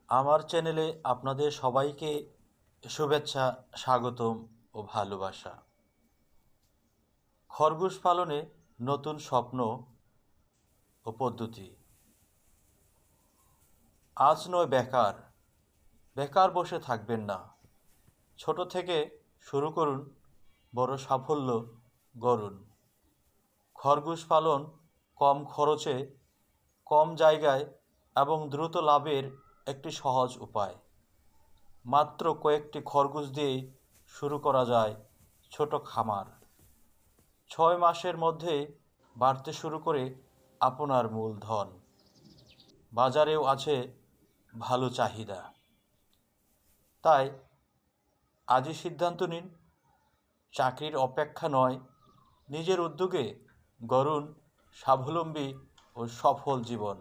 আমার চ্যানেলে আপনাদের সবাইকে শুভেচ্ছা, স্বাগতম ও ভালোবাসা। খরগোশ পালনে নতুন স্বপ্ন ও পদ্ধতি। আজ নয় বেকার বেকার বসে থাকবেন না। ছোট থেকে শুরু করুন, বড় সাফল্য গড়ুন। খরগোশ পালন কম খরচে, কম জায়গায় এবং দ্রুত লাভের একটি সহজ উপায়। মাত্র কয়েকটি খরগোশ দিয়েই শুরু করা যায় ছোট খামার। 6 মাসের মধ্যে বাড়তে শুরু করে আপনার মূলধন। বাজারেও আছে ভালো চাহিদা। তাই আজই সিদ্ধান্ত নিন, চাকরির অপেক্ষা নয়, নিজের উদ্যোগে গড়ুন স্বাবলম্বী ও সফল জীবন।